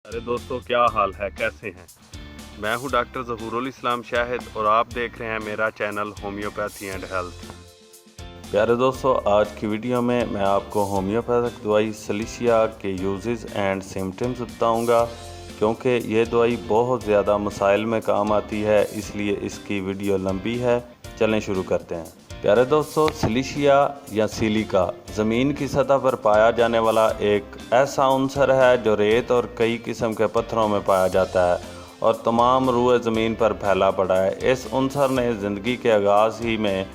अरे दोस्तों, क्या हाल है, कैसे हैं। मैं हूं डॉक्टर ज़हूरुल इस्लाम शाहिद और आप देख रहे हैं मेरा चैनल होम्योपैथी एंड हेल्थ। प्यारे दोस्तों, आज की वीडियो में मैं आपको होम्योपैथिक दवाई सलीशिया के यूजेस एंड सिम्टम्स बताऊंगा, क्योंकि ये दवाई बहुत ज़्यादा मसाइल में काम आती है, इसलिए इसकी वीडियो लंबी है। चलें शुरू करते हैं। प्यारे दोस्तों, सिलिशिया या सिलिका ज़मीन की सतह पर पाया जाने वाला एक ऐसा अंसर है जो रेत और कई किस्म के पत्थरों में पाया जाता है और तमाम रूए ज़मीन पर फैला पड़ा है। इस अंसर ने ज़िंदगी के आगाज़ ही में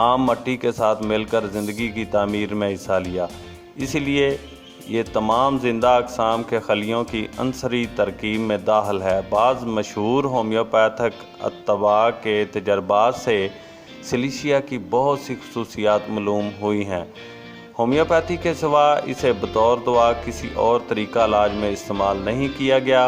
आम मिट्टी के साथ मिलकर ज़िंदगी की तामीर में हिस्सा लिया, इसीलिए ये तमाम ज़िंदा अक़साम के खलियों की अंसरी तरकीब में दाखिल है। बाज़ मशहूर होम्योपैथिक अत्तबा के तजर्बात से सिलिशिया की बहुत सी खसूसियात मालूम हुई हैं। होम्योपैथी के सिवा इसे बतौर दवा किसी और तरीका इलाज में इस्तेमाल नहीं किया गया।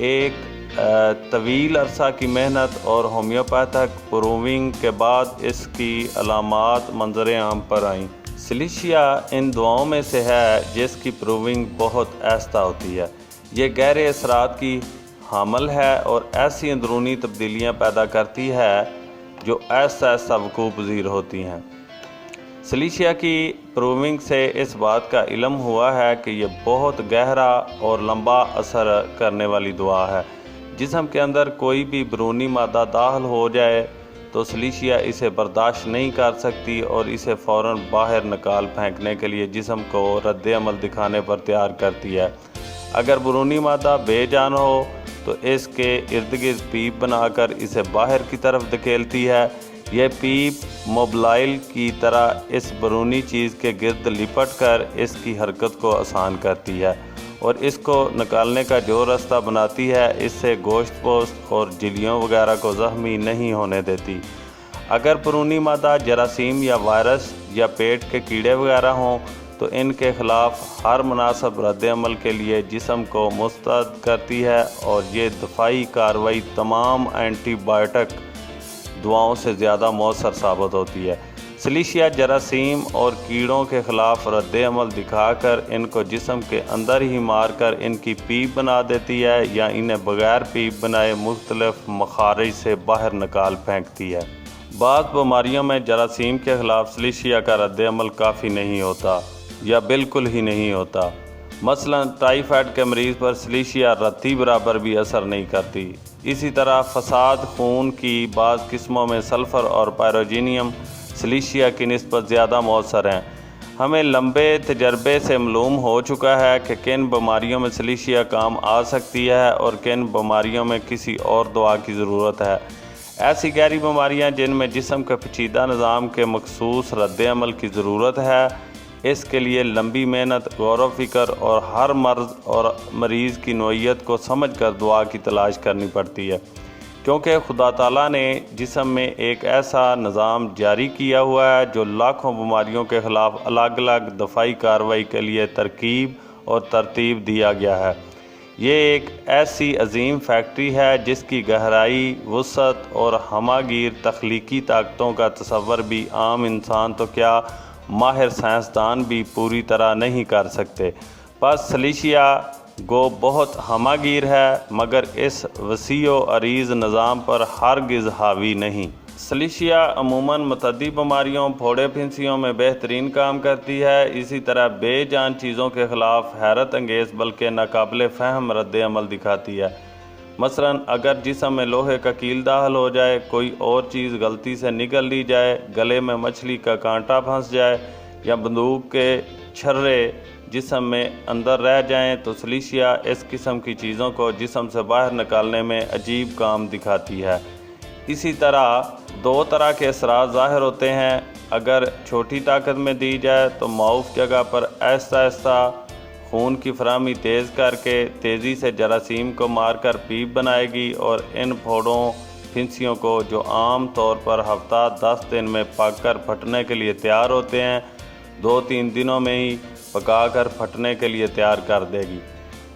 एक तवील अरसा की मेहनत और होम्योपैथिक प्रूविंग के बाद इसकी अलामात मंजर आम पर आईं। सिलिशिया इन दवाओं में से है जिसकी प्रूविंग बहुत आहिस्ता होती है। ये गहरे असरात की हामिल है और ऐसी अंदरूनी तब्दीलियाँ पैदा करती है जो ऐसा वकूअ पज़ीर होती हैं। सिलिशिया की प्रूविंग से इस बात का इल्म हुआ है कि ये बहुत गहरा और लंबा असर करने वाली दवा है। जिस्म के अंदर कोई भी बैरूनी मादा दाखिल हो जाए तो सिलिशिया इसे बर्दाश्त नहीं कर सकती और इसे फ़ौरन बाहर निकाल फेंकने के लिए जिस्म को रद्द अमल दिखाने पर तैयार करती है। अगर बैरूनी मादा बेजान हो तो इसके इर्द गिर्द पीप बनाकर इसे बाहर की तरफ धकेलती है। यह पीप मोबाइल की तरह इस बैरूनी चीज़ के गिर्द लिपट कर इसकी हरकत को आसान करती है और इसको निकालने का जो रास्ता बनाती है, इससे गोश्त पोस्ट और झिल्लियों वगैरह को ज़ख्मी नहीं होने देती। अगर बैरूनी मादा जरासीम या वायरस या पेट के कीड़े वगैरह हों तो इनके ख़िलाफ़ हर मुनासिब रद्द अमल के लिए जिस्म को मुस्तैद करती है और ये दफ़ाई कार्रवाई तमाम एंटीबायोटिक दवाओं से ज़्यादा मौसर साबित होती है। सिलिशिया जरासीम और कीड़ों के ख़िलाफ़ रद्द अमल दिखाकर इनको जिस्म के अंदर ही मार कर इनकी पीप बना देती है या इन्हें बग़ैर पीप बनाए मुख्तलिफ मखारिज से बाहर निकाल फेंकती है। बाज़ बीमारियों में जरासीम के ख़िलाफ़ सिलिशिया का रद्द अमल काफ़ी नहीं होता या बिल्कुल ही नहीं होता। मसलन टाइफाइड के मरीज़ पर सिलिशिया रत्ती बराबर भी असर नहीं करती। इसी तरह फसाद खून की बाज़ किस्मों में सल्फ़र और पायरोजीनियम सिलिशिया की निस्बत ज़्यादा मौसर हैं। हमें लंबे तजर्बे से मालूम हो चुका है कि किन बीमारियों में सिलिशिया काम आ सकती है और किन बीमारियों में किसी और दवा की ज़रूरत है। ऐसी गहरी बीमारियां जिनमें जिस्म के पेचीदा निज़ाम के मखसूस रद्द अमल की ज़रूरत है, इसके लिए लंबी मेहनत, गौर व फ़िक्र और हर मर्ज़ और मरीज़ की नौइयत को समझ कर दुआ की तलाश करनी पड़ती है, क्योंकि खुदा ताला ने जिस्म में एक ऐसा निज़ाम जारी किया हुआ है जो लाखों बीमारियों के ख़िलाफ़ अलग अलग दफ़ाई कार्रवाई के लिए तरकीब और तरतीब दिया गया है। ये एक ऐसी अजीम फैक्ट्री है जिसकी गहराई, वुसअत और हमागीर तख्लीकी ताकतों का तसव्वुर भी आम इंसान तो क्या, माहिर साइंसदान भी पूरी तरह नहीं कर सकते। बस सिलिशिया गो बहुत हमागीर है, मगर इस वसीओ अरीज़ निज़ाम पर हरगिज़ हावी नहीं। सिलिशिया अमूमन मुतअद्दी बीमारियों, फोड़े फिंसियों में बेहतरीन काम करती है। इसी तरह बेजान चीज़ों के ख़िलाफ़ हैरत अंगेज़ बल्कि नाकाबिल फ़हम रद्द अमल दिखाती है। मसलन अगर जिस्म में लोहे का कील दाखिल हो जाए, कोई और चीज़ गलती से निकल ली जाए, गले में मछली का कांटा फंस जाए या बंदूक के छर्रे जिस्म में अंदर रह जाएं, तो सिलिशिया इस किस्म की चीज़ों को जिस्म से बाहर निकालने में अजीब काम दिखाती है। इसी तरह दो तरह के असरात ज़ाहिर होते हैं। अगर छोटी ताकत में दी जाए तो माउफ जगह पर आहिस्ता आहिस्ता खून की फराहमी तेज़ करके तेज़ी से जरासीम को मारकर पीप बनाएगी और इन फोड़ों फिंसियों को, जो आम तौर पर हफ्ता 10 दिन में पक कर फटने के लिए तैयार होते हैं, 2-3 दिनों में ही पकाकर फटने के लिए तैयार कर देगी।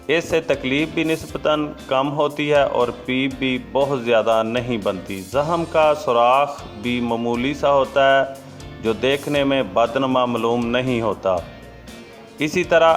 इससे तकलीफ़ भी निस्बतन कम होती है और पीप भी बहुत ज़्यादा नहीं बनती। ज़ख्म का सुराख भी मामूली सा होता है जो देखने में बदनमा मालूम नहीं होता। इसी तरह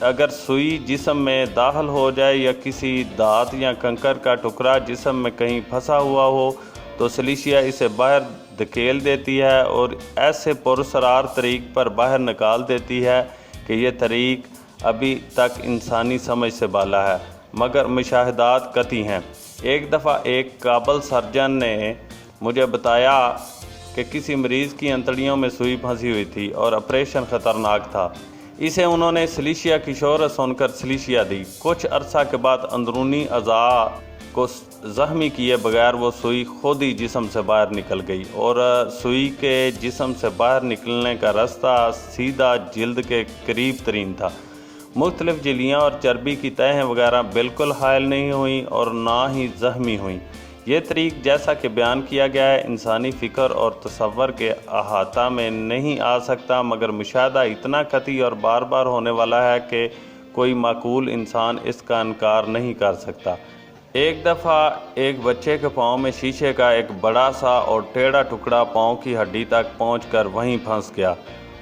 अगर सुई जिस्म में दाखिल हो जाए या किसी दांत या कंकर का टुकड़ा जिस्म में कहीं फंसा हुआ हो तो सलीसिया इसे बाहर धकेल देती है और ऐसे पुरअसरार तरीक़ पर बाहर निकाल देती है कि ये तरीक़ अभी तक इंसानी समझ से बाला है, मगर मुशाहिदात कतई हैं। एक दफ़ा एक काबल सर्जन ने मुझे बताया कि किसी मरीज़ की अंतड़ियों में सुई फंसी हुई थी और ऑपरेशन ख़तरनाक था। इसे उन्होंने सलीसिया की शोहरत सुनकर सलीसिया दी। कुछ अरसा के बाद अंदरूनी अज़ा को ज़ख्मी किए बगैर वो सुई खुद ही जिस्म से बाहर निकल गई और सुई के जिस्म से बाहर निकलने का रास्ता सीधा जिल्द के करीब तरीन था। मुख्तलिफ झिल्लियाँ और चर्बी की तहें वगैरह बिल्कुल हायल नहीं हुई और ना ही ज़ख्मी हुई। ये तरीक़ जैसा कि बयान किया गया है इंसानी फ़िक्र और तसव्वुर के अहाता में नहीं आ सकता, मगर मुशाहदा इतना कतई और बार बार होने वाला है कि कोई माकूल इंसान इसका इनकार नहीं कर सकता। एक दफ़ा एक बच्चे के पाँव में शीशे का एक बड़ा सा और टेढ़ा टुकड़ा पाँव की हड्डी तक पहुंचकर वहीं फंस गया।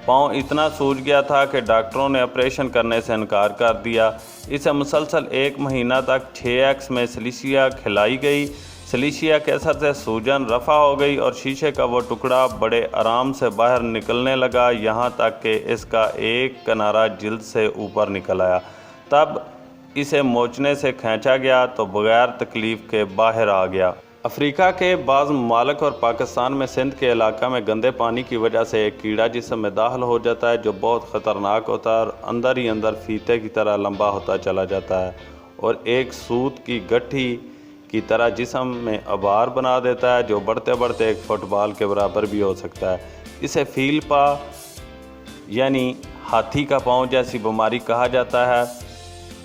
पाँव इतना सूज गया था कि डॉक्टरों ने ऑपरेशन करने से इनकार कर दिया। इसे मुसलसल 1 महीना तक 6x में सलीसिया खिलाई गई। सलीसिया के असर से सूजन रफ़ा हो गई और शीशे का वो टुकड़ा बड़े आराम से बाहर निकलने लगा, यहाँ तक कि इसका एक किनारा जिल्द से ऊपर निकल आया। तब इसे मोचने से खींचा गया तो बग़ैर तकलीफ़ के बाहर आ गया। अफ्रीका के बाज़ ममालिक और पाकिस्तान में सिंध के इलाका में गंदे पानी की वजह से एक कीड़ा जिस्म में दाखिल हो जाता है जो बहुत ख़तरनाक होता है और अंदर ही अंदर फीते की तरह लंबा होता चला जाता है और एक सूत की गट्ठी की तरह जिस्म में आबार बना देता है जो बढ़ते बढ़ते एक फुटबॉल के बराबर भी हो सकता है। इसे फील पा यानी हाथी का पाँव जैसी बीमारी कहा जाता है।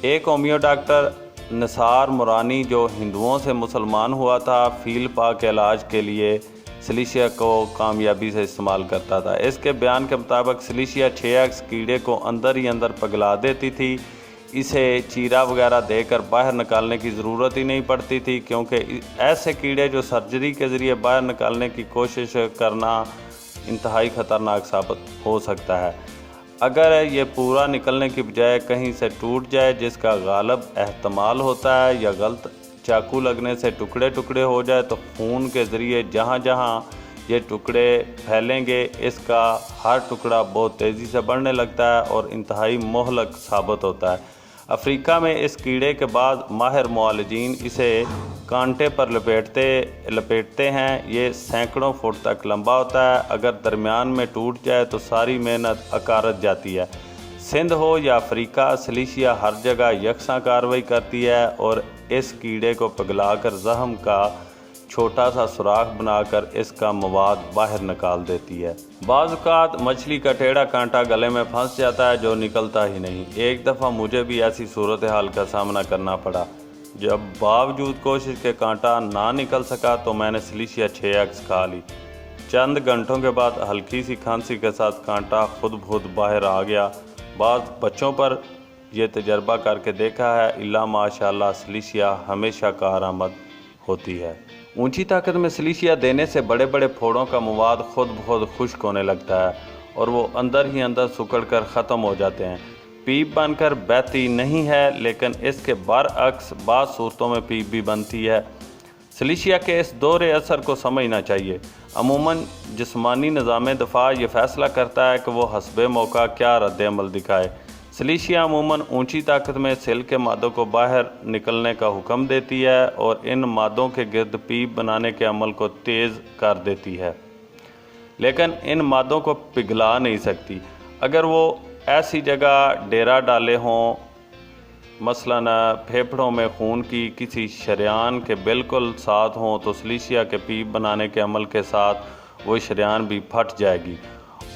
एक होमियो डॉक्टर निसार मुरानी जो हिंदुओं से मुसलमान हुआ था, फील पा के इलाज के लिए सलीसिया को कामयाबी से इस्तेमाल करता था। इसके बयान के मुताबिक सलीसिया 6x कीड़े को अंदर ही अंदर पगला देती थी। इसे चीरा वगैरह देकर बाहर निकालने की ज़रूरत ही नहीं पड़ती थी, क्योंकि ऐसे कीड़े जो सर्जरी के ज़रिए बाहर निकालने की कोशिश करना इंतहाई ख़तरनाक साबित हो सकता है। अगर ये पूरा निकलने की बजाय कहीं से टूट जाए, जिसका गालिब एहतमाल होता है, या गलत चाकू लगने से टुकड़े टुकड़े हो जाए, तो खून के ज़रिए जहाँ जहाँ ये टुकड़े फैलेंगे इसका हर टुकड़ा बहुत तेज़ी से बढ़ने लगता है और इंतहाई मोहलक साबित होता है। अफ्रीका में इस कीड़े के बाद माहिर मुआलिजीन इसे कांटे पर लपेटते हैं। ये सैकड़ों फुट तक लंबा होता है। अगर दरमियान में टूट जाए तो सारी मेहनत अकारत जाती है। सिंध हो या अफ्रीका, सलीसिया हर जगह यकसा कार्रवाई करती है और इस कीड़े को पिघलाकर ज़ख्म का छोटा सा सुराख बनाकर इसका मवाद बाहर निकाल देती है। बाज़ औक़ात मछली का टेढ़ा कांटा गले में फंस जाता है जो निकलता ही नहीं। एक दफ़ा मुझे भी ऐसी सूरत हाल का सामना करना पड़ा। जब बावजूद कोशिश के कांटा ना निकल सका तो मैंने सलीसिया 6x खा ली। चंद घंटों के बाद हल्की सी खांसी के साथ कांटा खुद ब खुद बाहर आ गया। बाज़ बच्चों पर यह तजर्बा करके देखा है, इल्ला माशाअल्लाह सलीसिया हमेशा कारआमद होती है। ऊंची ताकत में सलीसिया देने से बड़े बड़े फोड़ों का मवाद खुद ब खुद खुश्क होने लगता है और वो अंदर ही अंदर सिकुड़ कर ख़त्म हो जाते हैं। पीप बनकर बहती नहीं है, लेकिन इसके बरअक्स बाज़ सूरतों में पीप भी बनती है। सलीसिया के इस दौरे असर को समझना चाहिए। अमूमन जिस्मानी निज़ाम दफ़ा ये फ़ैसला करता है कि वो हस्बे मौका क्या रद्द-ए-अमल दिखाए। सलीसिया अमूमन ऊंची ताकत में सेल के मादों को बाहर निकलने का हुक्म देती है और इन मादों के गिर्द पीप बनाने के अमल को तेज़ कर देती है, लेकिन इन मादों को पिघला नहीं सकती। अगर वो ऐसी जगह डेरा डाले हों, मसलन फेफड़ों में खून की किसी शरियान के बिल्कुल साथ हों, तो सलीसिया के पीप बनाने के अमल के साथ वो शरियान भी फट जाएगी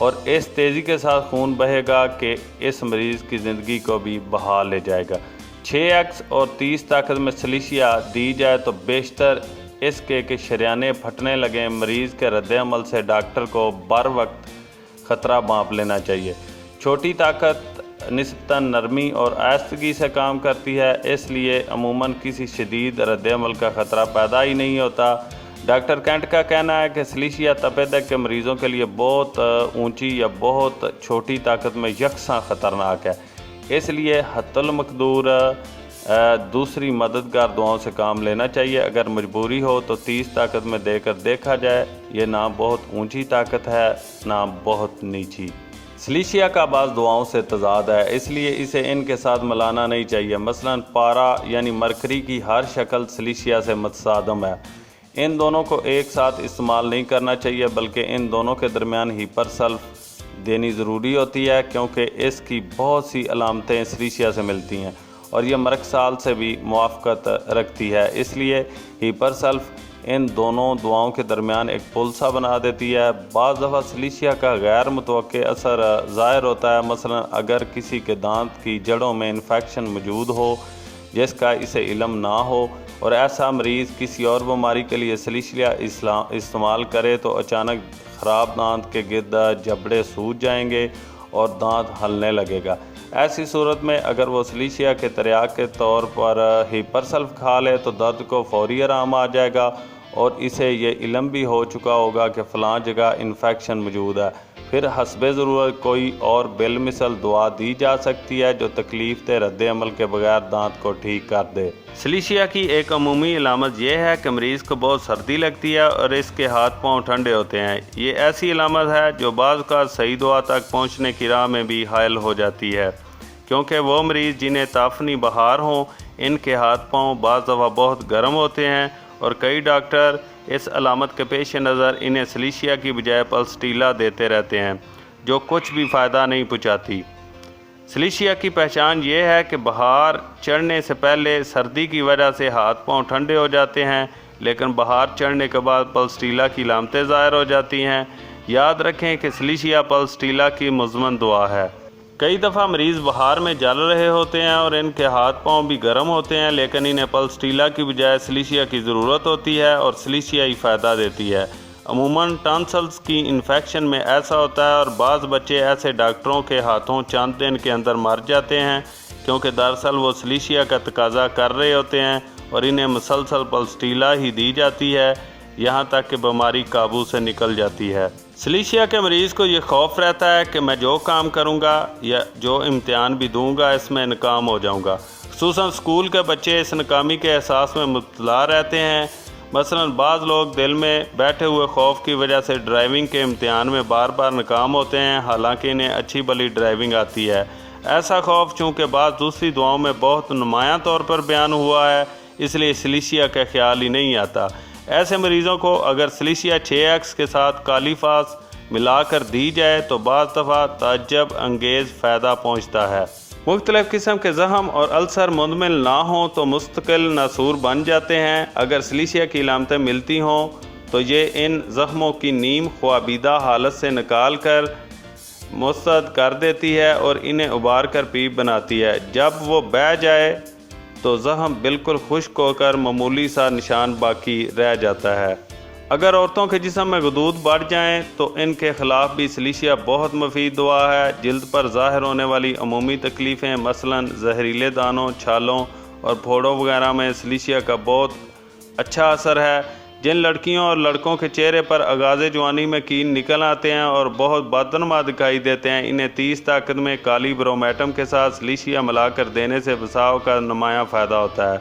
और इस तेज़ी के साथ खून बहेगा कि इस मरीज़ की ज़िंदगी को भी बहा ले जाएगा। 6x और 30 ताकत में सलीसिया दी जाए तो बेशतर इसके कि शरियाने फटने लगें। मरीज़ के रद्द-ए-अमल से डॉक्टर को बर वक्त ख़तरा भांप लेना चाहिए। छोटी ताकत निस्बतन नरमी और आहिस्तगी से काम करती है, इसलिए अमूमन किसी शदीद रद्द-ए-अमल का ख़तरा पैदा ही नहीं होता। डॉक्टर कैंट का कहना है कि सलीसिया तपेदक के मरीज़ों के लिए बहुत ऊंची या बहुत छोटी ताकत में यकसा ख़तरनाक है। اس لیے حتی المقدور دوسری مددگار دعاؤں سے کام لینا چاہیے۔ اگر مجبوری ہو تو 30 طاقت میں دے کر دیکھا جائے۔ یہ نہ بہت اونچی طاقت ہے نہ بہت نیچی۔ سلیشیا کا بعض دعاؤں سے تضاد ہے، اس لیے اسے ان کے ساتھ ملانا نہیں چاہیے۔ مثلا پارا یعنی مرکری کی ہر شکل سلیشیا سے متصادم ہے۔ ان دونوں کو ایک ساتھ استعمال نہیں کرنا چاہیے، بلکہ ان دونوں کے درمیان ہیپر سلف دینی ضروری ہوتی ہے، کیونکہ اس کی بہت سی علامتیں سلیشیا سے ملتی ہیں اور یہ مرک سال سے بھی موافقت رکھتی ہے۔ اس لیے ہیپر سلف ان دونوں دعاؤں کے درمیان ایک پل سا بنا دیتی ہے۔ بعض دفعہ سلیشیا کا غیر متوقع اثر ظاہر ہوتا ہے، مثلا اگر کسی کے دانت کی جڑوں میں انفیکشن موجود ہو جس کا اسے علم نہ ہو اور ایسا مریض کسی اور بیماری کے لیے سلیشیا استعمال کرے تو اچانک خراب دانت کے گرد جبڑے سوج جائیں گے اور دانت ہلنے لگے گا۔ ایسی صورت میں اگر وہ سلیشیا کے تریاک کے طور پر ہیپر سلف کھا لے تو درد کو فوری آرام آ جائے گا اور اسے یہ علم بھی ہو چکا ہوگا کہ فلاں جگہ انفیکشن موجود ہے۔ پھر حسب ضرورت کوئی اور بالمثل دعا دی جا سکتی ہے جو تکلیف دہ رد عمل کے بغیر دانت کو ٹھیک کر دے۔ سلیشیا کی ایک عمومی علامت یہ ہے کہ مریض کو بہت سردی لگتی ہے اور اس کے ہاتھ پاؤں ٹھنڈے ہوتے ہیں۔ یہ ایسی علامت ہے جو بعض اوقات صحیح دعا تک پہنچنے کی راہ میں بھی حائل ہو جاتی ہے، کیونکہ وہ مریض جنہیں تعفنی بخار ہوں ان کے ہاتھ پاؤں بعض دفعہ بہت گرم ہوتے ہیں اور کئی ڈاکٹر اس علامت کے پیش نظر انہیں سلیشیا کی بجائے پلسٹیلا دیتے رہتے ہیں، جو کچھ بھی فائدہ نہیں پہنچاتی۔ سلیشیا کی پہچان یہ ہے کہ بخار چڑھنے سے پہلے سردی کی وجہ سے ہاتھ پاؤں ٹھنڈے ہو جاتے ہیں، لیکن بخار چڑھنے کے بعد پلسٹیلا کی علامتیں ظاہر ہو جاتی ہیں۔ یاد رکھیں کہ سلیشیا پلسٹیلا کی مضمن دعا ہے۔ کئی دفعہ مریض بخار میں جل رہے ہوتے ہیں اور ان کے ہاتھ پاؤں بھی گرم ہوتے ہیں، لیکن انہیں پلسٹیلا کی بجائے سلیشیا کی ضرورت ہوتی ہے اور سلیشیا ہی فائدہ دیتی ہے۔ عموماً ٹانسلز کی انفیکشن میں ایسا ہوتا ہے اور بعض بچے ایسے ڈاکٹروں کے ہاتھوں چند دن کے اندر مر جاتے ہیں، کیونکہ دراصل وہ سلیشیا کا تقاضا کر رہے ہوتے ہیں اور انہیں مسلسل پلسٹیلا ہی دی جاتی ہے یہاں تک کہ بیماری قابو سے نکل جاتی ہے۔ سلیشیا کے مریض کو یہ خوف رہتا ہے کہ میں جو کام کروں گا یا جو امتحان بھی دوں گا اس میں ناکام ہو جاؤں گا۔ خصوصاً اسکول کے بچے اس ناکامی کے احساس میں مبتلا رہتے ہیں۔ مثلا بعض لوگ دل میں بیٹھے ہوئے خوف کی وجہ سے ڈرائیونگ کے امتحان میں بار بار ناکام ہوتے ہیں، حالانکہ انہیں اچھی بھلی ڈرائیونگ آتی ہے۔ ایسا خوف چونکہ بعض دوسری دعاؤں میں بہت نمایاں طور پر بیان ہوا ہے، اس لیے سلیشیا کا خیال ہی نہیں آتا۔ ایسے مریضوں کو اگر سلیشیا 6X کے ساتھ کالیفاس ملا کر دی جائے تو بعض دفعہ تعجب انگیز فائدہ پہنچتا ہے۔ مختلف قسم کے زخم اور السر مندمل نہ ہوں تو مستقل ناسور بن جاتے ہیں۔ اگر سلیشیا کی علامتیں ملتی ہوں تو یہ ان زخموں کی نیم خوابیدہ حالت سے نکال کر مسترد کر دیتی ہے اور انہیں ابار کر پیپ بناتی ہے۔ جب وہ بہہ جائے تو زخم بالکل خشک ہو کر معمولی سا نشان باقی رہ جاتا ہے۔ اگر عورتوں کے جسم میں غدود بڑھ جائیں تو ان کے خلاف بھی سلیشیا بہت مفید دعا ہے۔ جلد پر ظاہر ہونے والی عمومی تکلیفیں مثلا زہریلے دانوں، چھالوں اور پھوڑوں وغیرہ میں سلیشیا کا بہت اچھا اثر ہے۔ جن لڑکیوں اور لڑکوں کے چہرے پر آغاز جوانی میں کین نکل آتے ہیں اور بہت بدنما دکھائی دیتے ہیں، انہیں 30 طاقت میں کالی برومیٹم کے ساتھ سلیشیا ملا کر دینے سے بساؤ کا نمایاں فائدہ ہوتا ہے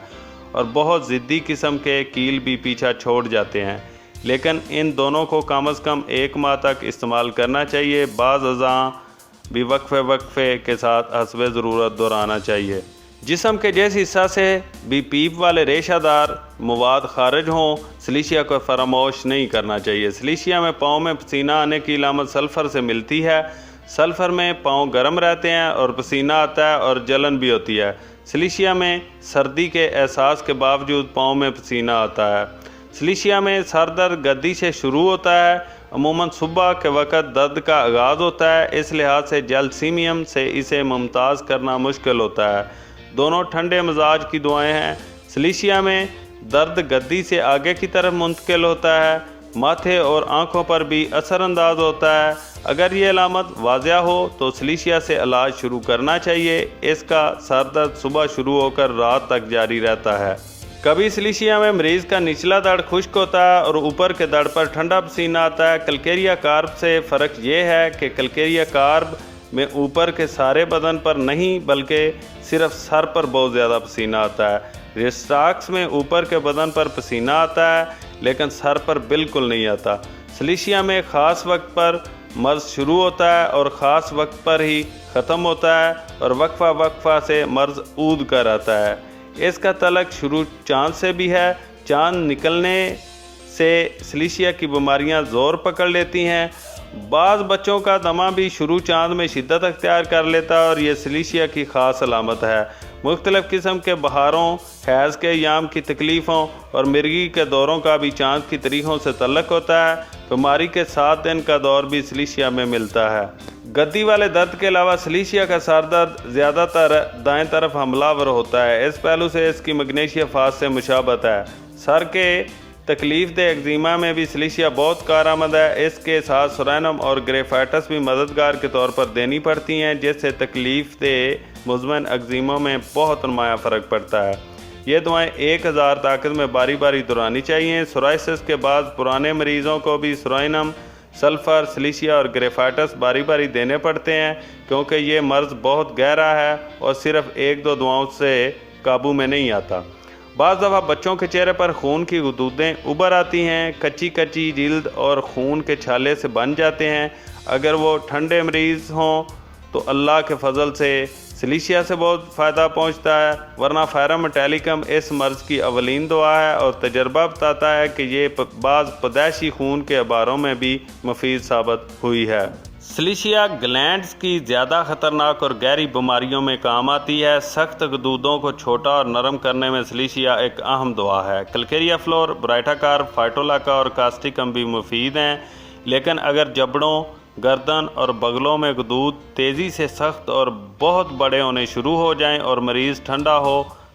اور بہت ضدی قسم کے کیل بھی پیچھا چھوڑ جاتے ہیں۔ لیکن ان دونوں کو کم از کم 1 ماہ تک استعمال کرنا چاہیے۔ بعض اعضاء بھی وقفے کے ساتھ حسب ضرورت دہرانا چاہیے۔ جسم کے جس حصہ سے بھی پیپ والے ریشہ دار مواد خارج ہوں سلیشیا کو فراموش نہیں کرنا چاہیے۔ سلیشیا میں پاؤں میں پسینہ آنے کی علامت سلفر سے ملتی ہے۔ سلفر میں پاؤں گرم رہتے ہیں اور پسینہ آتا ہے اور جلن بھی ہوتی ہے۔ سلیشیا میں سردی کے احساس کے باوجود پاؤں میں پسینہ آتا ہے۔ سلیشیا میں سر درد گدی سے شروع ہوتا ہے، عموماً صبح کے وقت درد کا آغاز ہوتا ہے۔ اس لحاظ سے جلسیمیم سے اسے ممتاز کرنا مشکل ہوتا ہے۔ دونوں ٹھنڈے مزاج کی دعائیں ہیں۔ سلیشیا میں درد گدی سے آگے کی طرف منتقل ہوتا ہے، ماتھے اور آنکھوں پر بھی اثر انداز ہوتا ہے۔ اگر یہ علامت واضح ہو تو سلیشیا سے علاج شروع کرنا چاہیے۔ اس کا سر درد صبح شروع ہو کر رات تک جاری رہتا ہے۔ کبھی سلیشیا میں مریض کا نچلا دڑ خشک ہوتا ہے اور اوپر کے دڑ پر ٹھنڈا پسینہ آتا ہے۔ کلکیریا کارب سے فرق یہ ہے کہ کلکیریا کارب में ऊपर के सारे बदन पर नहीं बल्कि सिर्फ सर पर बहुत ज़्यादा पसीना आता है। रेस्टाक्स में ऊपर के बदन पर पसीना आता है लेकिन सर पर बिल्कुल नहीं आता। सलीशिया में ख़ास वक्त पर मर्ज़ शुरू होता है और ख़ास वक्त पर ही ख़त्म होता है और वक्फा से मर्ज़ ऊद कर आता है। इसका तलक शुरू चाँद से भी है। चाँद निकलने से सलीशिया की बीमारियां ज़ोर पकड़ लेती हैं। बाज़ बच्चों का दमा भी शुरू चाँद में शिद्दत अख्तियार कर लेता है और ये सलीशिया की ख़ास अलामत है। मुख्तलिफ़ किस्म के बहारों, हैज़ के अयाम की तकलीफ़ों और मिर्गी के दौरों का भी चाँद की तारीखों से तल्लुक़ होता है। बीमारी के 7 दिन का दौर भी सलीशिया में मिलता है। गद्दी वाले दर्द के अलावा सलीशिया का सर दर्द ज़्यादातर दाएं तरफ हमलावर होता है। इस पहलू से इसकी मैग्नीशिया फाज से मुशाबत है। सर के तकलीफ़ दे एक्जिमा में भी सलीशिया बहुत कारआमद है। इसके साथ सोरेनम और ग्रेफाइटस भी मददगार के तौर पर देनी पड़ती हैं, जिससे तकलीफ़ दे मुज़मन एक्जिमा में बहुत नुमाया फ़र्क पड़ता है। ये दवाएं 1000 ताकत में बारी बारी दोहरानी चाहिए। सोराइसिस के बाद पुराने मरीज़ों को भी सोरेनम, सल्फ़र, सलीशिया और ग्रेफाइटस बारी बारी देने पड़ते हैं क्योंकि ये मर्ज़ बहुत गहरा है और सिर्फ 1-2 दवाओं से काबू में नहीं आता। बाज़ दफ़ा बच्चों के चेहरे पर खून की गुदूदें उभर आती हैं, कच्ची जिल्द और खून के छाले से बन जाते हैं। अगर वो ठंडे मरीज़ हों तो अल्लाह के फजल से सलीशिया से बहुत फ़ायदा पहुंचता है, वरना फेरम मेटालिकम इस मर्ज़ की अवलीन दवा है और तजर्बा बताता है कि ये बाज़ पैदाइशी खून के अबारों में भी मुफीद साबित हुई है। सलीशिया ग्लैंड्स की ज़्यादा ख़तरनाक और गहरी बीमारियों में काम आती है। सख्त गदूदों को छोटा और नरम करने में सलीशिया एक अहम दवा है। कलकेरिया फ्लोर, ब्राइटाकार, फाइटोलाका और कास्टिकम भी मुफीद हैं, लेकिन अगर जबड़ों, गर्दन और बगलों में गदूद तेज़ी से सख्त और बहुत बड़े होने शुरू हो जाएं और मरीज़ ठंडा हो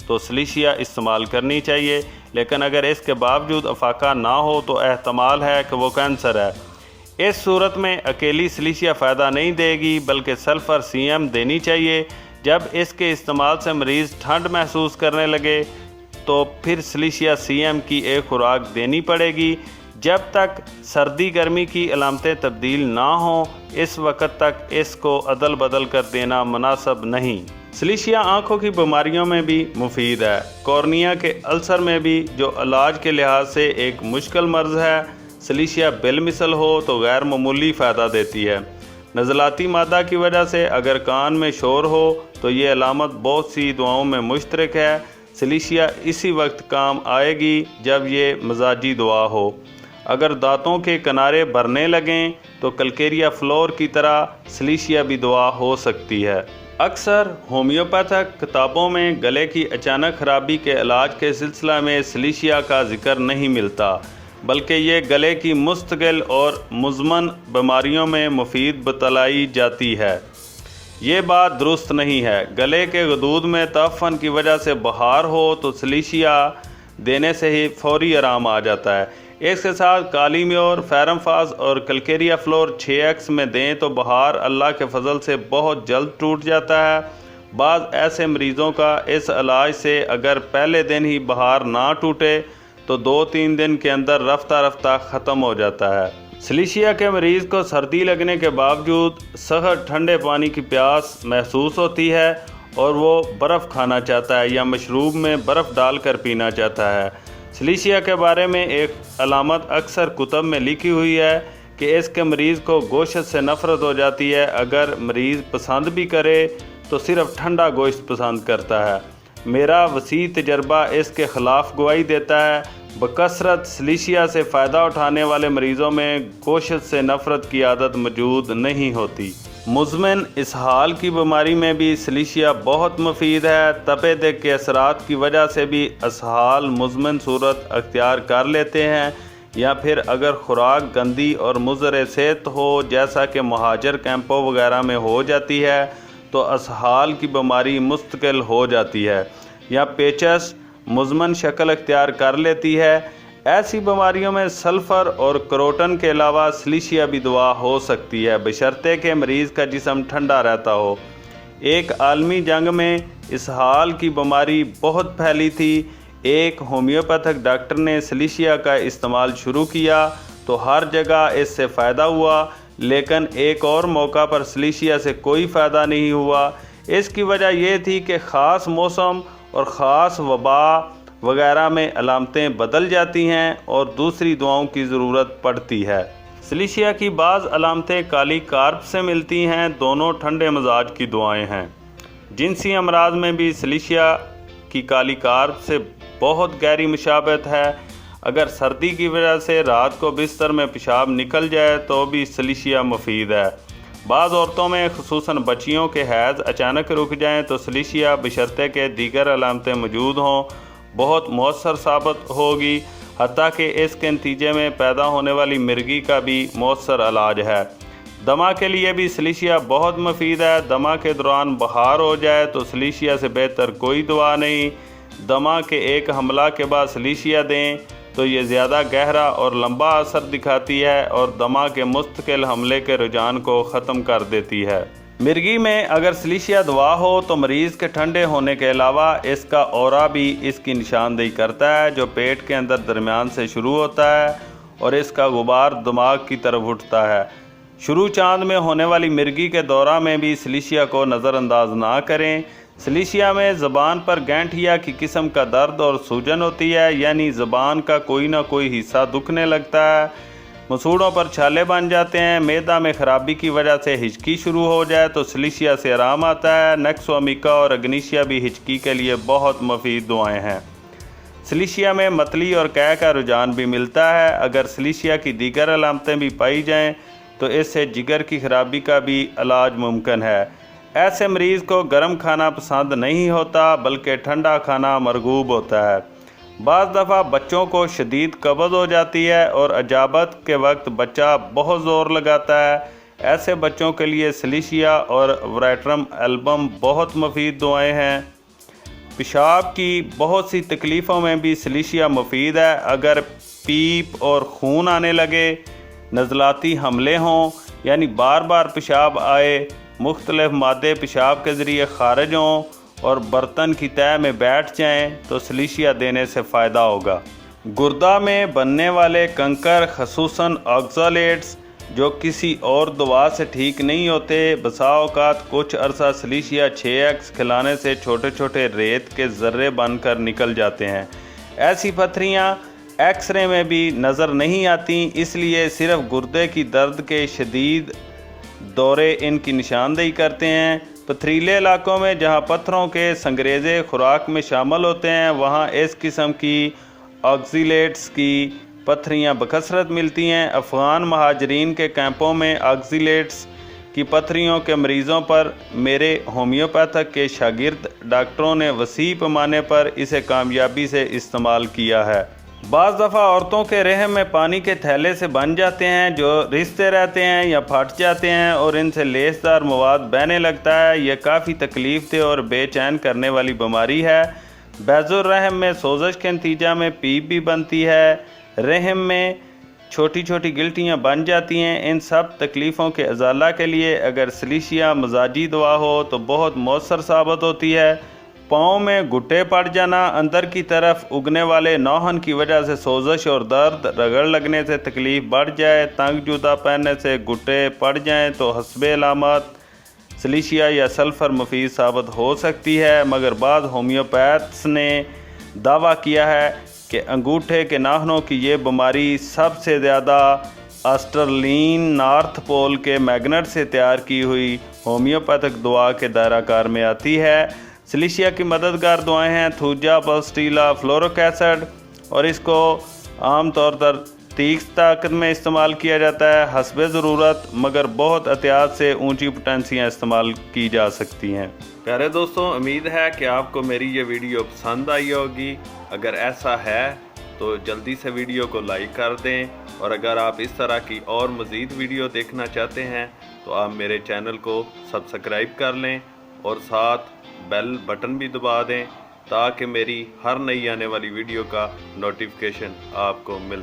तो सलीशिया इस्तेमाल करनी चाहिए। लेकिन अगर इसके बावजूद अफाका ना हो तो एहतमाल है कि वो कैंसर है। इस सूरत में अकेली सलीशिया फ़ायदा नहीं देगी बल्कि सल्फ़र CM देनी चाहिए। जब इसके इस्तेमाल से मरीज़ ठंड महसूस करने लगे तो फिर सलीशिया CM की एक खुराक देनी पड़ेगी। जब तक सर्दी गर्मी की अलामतें तब्दील ना हों इस वक्त तक इसको अदल बदल कर देना मुनासिब नहीं। सलीशिया आँखों की बीमारियों में भी मुफीद है। कॉर्निया के अल्सर में भी, जो इलाज के लिहाज से एक मुश्किल मर्ज़ है, सलीशिया बिलमिसल हो तो गैर मामूली फ़ायदा देती है। नज़लाती मादा की वजह से अगर कान में शोर हो तो ये अलामत बहुत सी दवाओं में मुश्तरक है। सलीशिया इसी वक्त काम आएगी जब ये मजाजी दवा हो। अगर दांतों के किनारे भरने लगें तो कलकेरिया फ्लोर की तरह सलीशिया भी दवा हो सकती है। अक्सर होम्योपैथिक किताबों में गले की अचानक खराबी के इलाज के सिलसिला में सलीशिया का जिक्र नहीं मिलता, बल्कि ये गले की मुस्तकिल और मुज़मन बीमारियों में मुफीद बतलाई जाती है। ये बात दुरुस्त नहीं है। गले के गदूद में तफ़न की वजह से बहार हो तो सलीशिया देने से ही फौरी आराम आ जाता है। इसके साथ काली म्योर, फेरम फाज और कलकेरिया फ्लोर 6x में दें तो बहार अल्लाह के फजल से बहुत जल्द टूट जाता है। बाज़ ऐसे मरीज़ों का इस इलाज से अगर पहले दिन ही बहार ना टूटे तो 2-3 दिन के अंदर रफ्ता रफ्ता ख़त्म हो जाता है। सलीशिया के मरीज़ को सर्दी लगने के बावजूद सख्त ठंडे पानी की प्यास महसूस होती है और वो बर्फ़ खाना चाहता है या मशरूब में बर्फ़ डालकर पीना चाहता है। सलीशिया के बारे में एक अलामत अक्सर कुतब में लिखी हुई है कि इसके मरीज़ को गोश्त से नफ़रत हो जाती है। अगर मरीज़ पसंद भी करे तो सिर्फ ठंडा गोश्त पसंद करता है। मेरा वसी तजर्बा इसके ख़िलाफ़ गवाही देता है। बकसरत सलीशिया से फ़ायदा उठाने वाले मरीज़ों में गोश्त से नफ़रत की आदत मौजूद नहीं होती। मुज़मन इसहाल की बीमारी में भी सलीशिया बहुत मुफीद है। तपे दिल के असरात की वजह से भी इसहाल मुज़मन सूरत अख्तियार कर लेते हैं, या फिर अगर खुराक गंदी और मुज़र सेहत हो जैसा कि महाजर कैंपों वगैरह में हो जाती है तो इसहाल की बीमारी मुस्तकिल हो जाती है या पेचस मुज़मन शक्ल अख्तियार कर लेती है। ऐसी बीमारियों में सल्फ़र और करोटन के अलावा सलीशिया भी दवा हो सकती है, बशर्ते के मरीज़ का जिस्म ठंडा रहता हो। एक आलमी जंग में इसहाल की बीमारी बहुत फैली थी। एक होम्योपैथिक डॉक्टर ने सलीशिया का इस्तेमाल शुरू किया तो हर जगह इससे फ़ायदा हुआ, लेकिन एक और मौका पर सलीशिया से कोई फ़ायदा नहीं हुआ। इसकी वजह यह थी कि ख़ास मौसम और ख़ास वबा वगैरह में अलामतें बदल जाती हैं और दूसरी दवाओं की ज़रूरत पड़ती है। सलीशिया की बाज़ अलामतें काली कार्प से मिलती हैं। दोनों ठंडे मिजाज की दवाएं हैं। जिनसी अमराज में भी सलीशिया की काली कार्प से बहुत गहरी मुशाबहत है। अगर सर्दी की वजह से रात को बिस्तर में पेशाब निकल जाए तो भी सलीशिया मुफीद है। बाज़ औरतों में खुसूसन बच्चियों के हैज़ अचानक रुक जाएं तो सलीशिया बशर्ते के दीगर अलामतें मौजूद हों बहुत मौसर साबित होगी। हत्ता कि इसके नतीजे में पैदा होने वाली मिर्गी का भी मौसर इलाज है। दमा के लिए भी सलीशिया बहुत मुफीद है। दमा के दौरान बुखार हो जाए तो सलीशिया से बेहतर कोई दवा नहीं। दमा के एक हमला के बाद सलीशिया दें तो ये ज़्यादा गहरा और लंबा असर दिखाती है और दमा के मुस्तकिल हमले के रुझान को ख़त्म कर देती है। मिर्गी में अगर सलीशिया दवा हो तो मरीज़ के ठंडे होने के अलावा इसका औरा भी इसकी निशानदेही करता है, जो पेट के अंदर दरमियान से शुरू होता है और इसका गुबार दिमाग की तरफ उठता है। शुरू चांद में होने वाली मिर्गी के दौरा में भी सलीशिया को नज़रअंदाज ना करें। सलीशिया में ज़बान पर गैंठिया की किस्म का दर्द और सूजन होती है, यानी ज़बान का कोई ना कोई हिस्सा दुखने लगता है। मसूड़ों पर छाले बन जाते हैं। मैदा में ख़राबी की वजह से हिचकी शुरू हो जाए तो सलीशिया से आराम आता है। नक्सोमिका और अग्नीशिया भी हिचकी के लिए बहुत मुफीद दवाएँ हैं। सलीशिया में मतली और कै का रुझान भी मिलता है। अगर सलीशिया की दीगर अलामतें भी पाई जाएँ तो इससे जिगर की खराबी का भी इलाज मुमकिन है। ऐसे मरीज़ को गर्म खाना पसंद नहीं होता बल्कि ठंडा खाना मरगूब होता है। बाज़ दफ़ा बच्चों को शदीद कब्ज़ हो जाती है और अजाबत के वक्त बच्चा बहुत ज़ोर लगाता है। ऐसे बच्चों के लिए सलीशिया और वराइट्रम एल्बम बहुत मुफीद दवाएँ हैं। पेशाब की बहुत सी तकलीफ़ों में भी सलीशिया मुफीद है। अगर पीप और खून आने लगे, नज़लाती हमले हों यानी बार बार पेशाब आए, मुख्तलिफ मादे पेशाब के ज़रिए खारिज हों और बर्तन की तह में बैठ जाएं तो सलीशिया देने से फ़ायदा होगा। गुर्दा में बनने वाले कंकर खसूसन ऑक्ज़ालेट्स जो किसी और दवा से ठीक नहीं होते, बसा औक़ात कुछ अरसा सलीशिया 6x खिलाने से छोटे छोटे रेत के ज़र्रे बनकर निकल जाते हैं। ऐसी पथरियाँ एक्सरे में भी नज़र नहीं आती, इसलिए सिर्फ गुर्दे की दर्द के शदीद दौरे इनकी निशानदेही करते हैं। पथरीले इलाकों में जहां पत्थरों के संगरेज़े खुराक में शामिल होते हैं वहां इस किस्म की ऑक्ज़ीलेट्स की पथरियां बकसरत मिलती हैं। अफ़गान महाजरीन के कैंपों में ऑक्ज़ीलेट्स की पथरियों के मरीज़ों पर मेरे होम्योपैथिक के शागिर्द डॉक्टरों ने वसी पैमाने पर इसे कामयाबी से इस्तेमाल किया है। बाज़ दफ़ा औरतों के रहम में पानी के थैले से बन जाते हैं जो रिश्ते रहते हैं या फट जाते हैं और इनसे लेसदार मवाद बहने लगता है। यह काफ़ी तकलीफ दे और बेचैन करने वाली बीमारी है। बैज़ुर रहम में सोजश के नतीजा में पीप भी बनती है। रहम में छोटी छोटी गिल्टियाँ बन जाती हैं। इन सब तकलीफ़ों के अजाला के लिए अगर सलीशिया मजाजी दवा हो तो बहुत मौसर साबित होती है। पाँव में घुट्टे पड़ जाना, अंदर की तरफ उगने वाले नौहन की वजह से सोजश और दर्द, रगड़ लगने से तकलीफ़ बढ़ जाए, तंग जूता पहनने से घुट्टे पड़ जाएं तो हस्बे अलामत सलीशिया या सल्फ़र मुफीद साबित हो सकती है। मगर बाद होम्योपैथ्स ने दावा किया है कि अंगूठे के नाखनों की ये बीमारी सबसे ज़्यादा ऑस्ट्रेलियन नॉर्थ पोल के मैग्नेट से तैयार की हुई होम्योपैथिक दवा के दायरा कार में आती है। सलीशिया की मददगार दवाएं हैं थूजा, पल्स्टीला, फ्लोरिक एसिड और इसको आम तौर पर तीक्ष ताकत में इस्तेमाल किया जाता है हस्बे ज़रूरत, मगर बहुत एहतियात से ऊंची पोटेंसियाँ इस्तेमाल की जा सकती हैं। प्यारे दोस्तों, उम्मीद है कि आपको मेरी ये वीडियो पसंद आई होगी। अगर ऐसा है तो जल्दी से वीडियो को लाइक कर दें और अगर आप इस तरह की और मज़ीद वीडियो देखना चाहते हैं तो आप मेरे चैनल को सब्सक्राइब कर लें और साथ बेल बटन भी दबा दें ताकि मेरी हर नई आने वाली वीडियो का नोटिफिकेशन आपको मिल